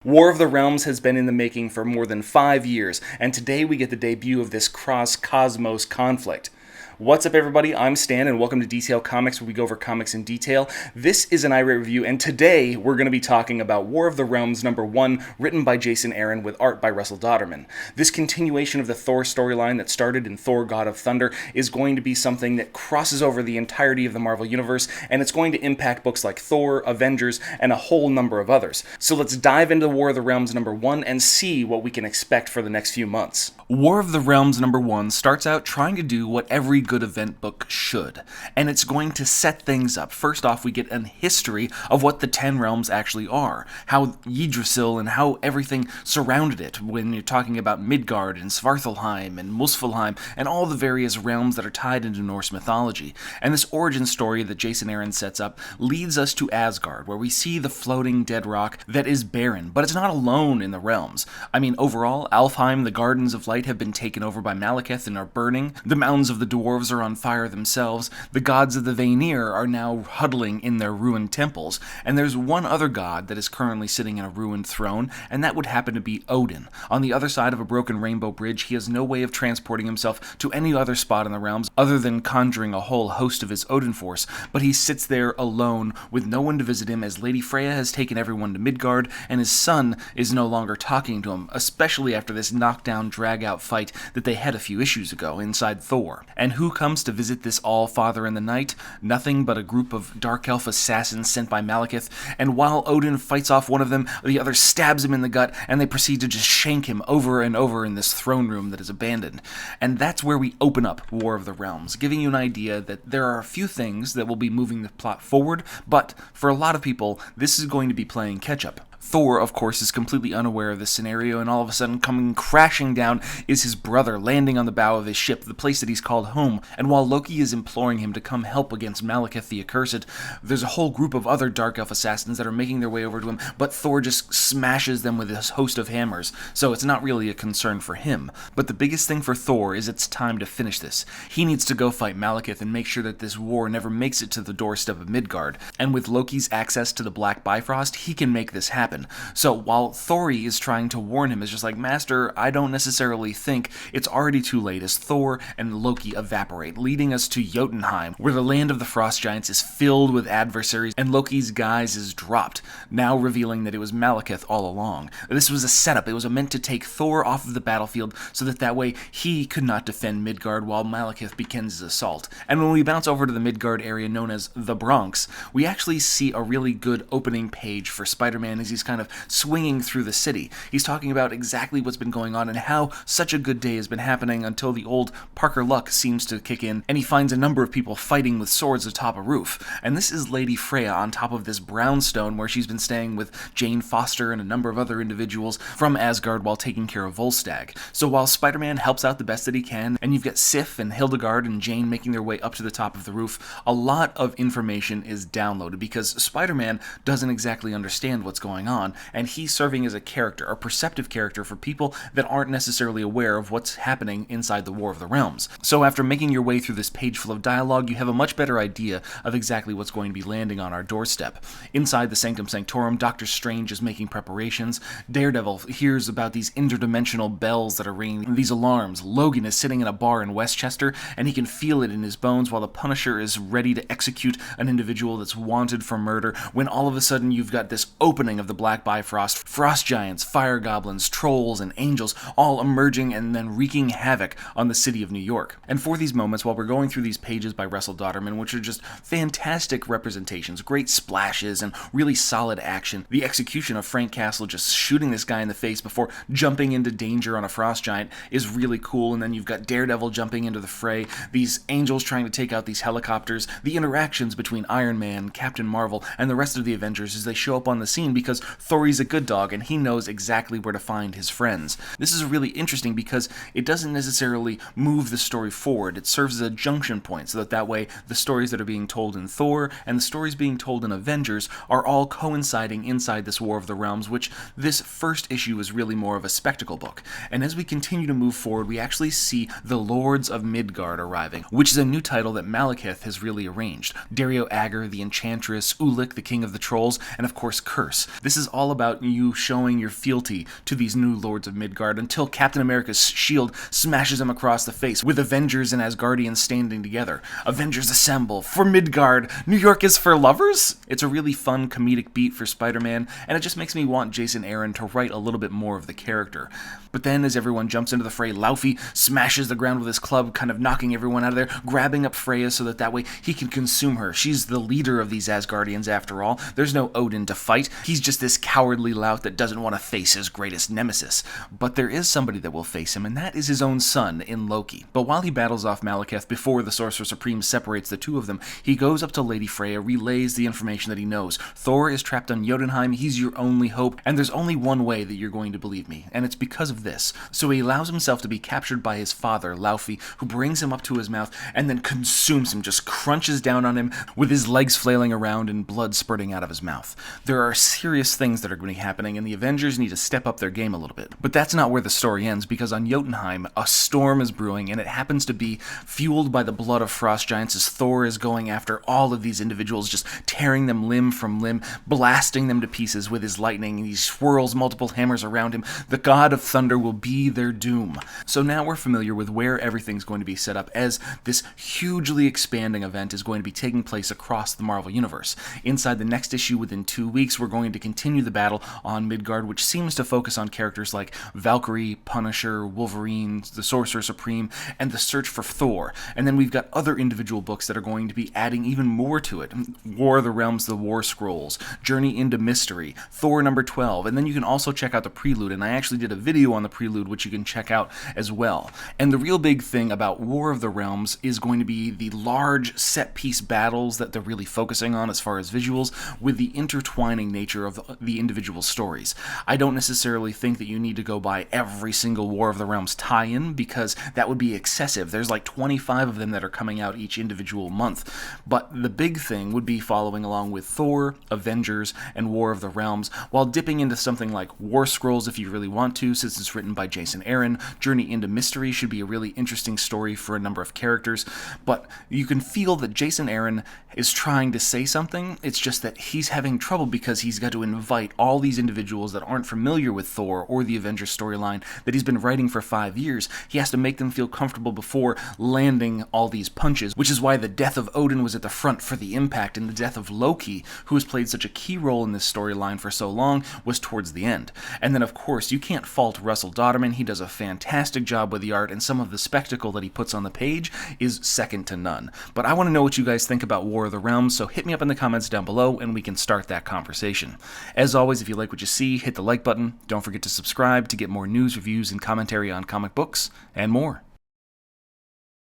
War of the Realms has been in the making for more than 5 years, and today we get the debut of this cross-cosmos conflict. What's up, everybody? I'm Stan, and welcome to Detail Comics, where we go over comics in detail. This is an irate review, and today we're going to be talking about War of the Realms #1, written by Jason Aaron with art by Russell Dodderman. This continuation of the Thor storyline that started in Thor: God of Thunder is going to be something that crosses over the entirety of the Marvel Universe, and it's going to impact books like Thor, Avengers, and a whole number of others. So let's dive into War of the Realms #1 and see what we can expect for the next few months. War of the Realms #1 starts out trying to do what every good event book should, and it's going to set things up. First off, we get a history of what the 10 realms actually are, how Yggdrasil and how everything surrounded it, when you're talking about Midgard and Svartalfheim and Muspelheim and all the various realms that are tied into Norse mythology. And this origin story that Jason Aaron sets up leads us to Asgard, where we see the floating dead rock that is barren, but it's not alone in the realms. I mean, overall, Alfheim, the Gardens of Light, have been taken over by Malekith and are burning. The mountains of the dwarves are on fire themselves. The gods of the Vanir are now huddling in their ruined temples. And there's one other god that is currently sitting in a ruined throne, and that would happen to be Odin. On the other side of a broken rainbow bridge, he has no way of transporting himself to any other spot in the realms other than conjuring a whole host of his Odin force, but he sits there alone with no one to visit him, as Lady Freya has taken everyone to Midgard, and his son is no longer talking to him, especially after this knockdown, drag-out fight that they had a few issues ago inside Thor. And who comes to visit this All-Father in the night? Nothing but a group of Dark Elf assassins sent by Malekith, and while Odin fights off one of them, the other stabs him in the gut, and they proceed to just shank him over and over in this throne room that is abandoned. And that's where we open up War of the Realms, giving you an idea that there are a few things that will be moving the plot forward, but for a lot of people, this is going to be playing catch-up. Thor, of course, is completely unaware of this scenario, and all of a sudden, coming crashing down is his brother, landing on the bow of his ship, the place that he's called home. And while Loki is imploring him to come help against Malekith the Accursed, there's a whole group of other Dark Elf assassins that are making their way over to him, but Thor just smashes them with his host of hammers, so it's not really a concern for him. But the biggest thing for Thor is it's time to finish this. He needs to go fight Malekith and make sure that this war never makes it to the doorstep of Midgard, and with Loki's access to the Black Bifrost, he can make this happen. So while Thori is trying to warn him, is just like, Master, I don't necessarily think it's already too late, as Thor and Loki evaporate, leading us to Jotunheim, where the land of the frost giants is filled with adversaries, and Loki's guise is dropped, now revealing that it was Malekith all along. This was a setup. It was meant to take Thor off of the battlefield so that way he could not defend Midgard while Malekith begins his assault. And when we bounce over to the Midgard area known as the Bronx, we actually see a really good opening page for Spider-Man as he's kind of swinging through the city. He's talking about exactly what's been going on and how such a good day has been happening until the old Parker luck seems to kick in, and he finds a number of people fighting with swords atop a roof. And this is Lady Freya on top of this brownstone where she's been staying with Jane Foster and a number of other individuals from Asgard while taking care of Volstagg. So while Spider-Man helps out the best that he can, and you've got Sif and Hildegard and Jane making their way up to the top of the roof, a lot of information is downloaded because Spider-Man doesn't exactly understand what's going on, and he's serving as a character, a perceptive character for people that aren't necessarily aware of what's happening inside the War of the Realms. So after making your way through this page full of dialogue, you have a much better idea of exactly what's going to be landing on our doorstep. Inside the Sanctum Sanctorum, Doctor Strange is making preparations. Daredevil hears about these interdimensional bells that are ringing, these alarms. Logan is sitting in a bar in Westchester, and he can feel it in his bones while the Punisher is ready to execute an individual that's wanted for murder, when all of a sudden you've got this opening of the Black Bifrost, frost giants, fire goblins, trolls, and angels all emerging and then wreaking havoc on the city of New York. And for these moments, while we're going through these pages by Russell Dodderman, which are just fantastic representations, great splashes, and really solid action, the execution of Frank Castle just shooting this guy in the face before jumping into danger on a frost giant is really cool. And then you've got Daredevil jumping into the fray, these angels trying to take out these helicopters, the interactions between Iron Man, Captain Marvel, and the rest of the Avengers as they show up on the scene, because Thor's a good dog and he knows exactly where to find his friends. This is really interesting because it doesn't necessarily move the story forward. It serves as a junction point so that way the stories that are being told in Thor and the stories being told in Avengers are all coinciding inside this War of the Realms, which this first issue is really more of a spectacle book. And as we continue to move forward, we actually see the Lords of Midgard arriving, which is a new title that Malekith has really arranged. Dario Agger, the Enchantress, Ulik, the King of the Trolls, and of course Curse. This This is all about you showing your fealty to these new lords of Midgard until Captain America's shield smashes him across the face, with Avengers and Asgardians standing together. Avengers assemble for Midgard. New York is for lovers? It's a really fun comedic beat for Spider-Man, and it just makes me want Jason Aaron to write a little bit more of the character. But then as everyone jumps into the fray, Laufey smashes the ground with his club, kind of knocking everyone out of there, grabbing up Freya so that way he can consume her. She's the leader of these Asgardians after all. There's no Odin to fight. He's just this cowardly lout that doesn't want to face his greatest nemesis. But there is somebody that will face him, and that is his own son in Loki. But while he battles off Malekith before the Sorcerer Supreme separates the two of them, he goes up to Lady Freya, relays the information that he knows. Thor is trapped on Jotunheim, he's your only hope, and there's only one way that you're going to believe me, and it's because of this. So he allows himself to be captured by his father, Laufey, who brings him up to his mouth and then consumes him, just crunches down on him with his legs flailing around and blood spurting out of his mouth. There are serious things that are going to be happening, and the Avengers need to step up their game a little bit. But that's not where the story ends, because on Jotunheim, a storm is brewing, and it happens to be fueled by the blood of frost giants as Thor is going after all of these individuals, just tearing them limb from limb, blasting them to pieces with his lightning. He swirls multiple hammers around him. The god of thunder will be their doom. So now we're familiar with where everything's going to be set up, as this hugely expanding event is going to be taking place across the Marvel Universe. Inside the next issue, within 2 weeks, we're going to continue the battle on Midgard, which seems to focus on characters like Valkyrie, Punisher, Wolverine, the Sorcerer Supreme, and the search for Thor. And then we've got other individual books that are going to be adding even more to it. War of the Realms, the War Scrolls, Journey into Mystery, Thor number 12, and then you can also check out the prelude, and I actually did a video on the prelude which you can check out as well. And the real big thing about War of the Realms is going to be the large set-piece battles that they're really focusing on as far as visuals, with the intertwining nature of the individual stories. I don't necessarily think that you need to go by every single War of the Realms tie-in, because that would be excessive. There's like 25 of them that are coming out each individual month. But the big thing would be following along with Thor, Avengers, and War of the Realms, while dipping into something like War Scrolls if you really want to, since it's written by Jason Aaron. Journey into Mystery should be a really interesting story for a number of characters, but you can feel that Jason Aaron is trying to say something. It's just that he's having trouble because he's got to invite all these individuals that aren't familiar with Thor or the Avengers storyline that he's been writing for 5 years. He has to make them feel comfortable before landing all these punches, which is why the death of Odin was at the front for the impact, and the death of Loki, who has played such a key role in this storyline for so long, was towards the end. And then of course you can't fault Russell Dodderman. He does a fantastic job with the art, and some of the spectacle that he puts on the page is second to none. But I want to know what you guys think about War of the Realms, so hit me up in the comments down below and we can start that conversation. As always, if you like what you see, hit the like button. Don't forget to subscribe to get more news, reviews, and commentary on comic books and more.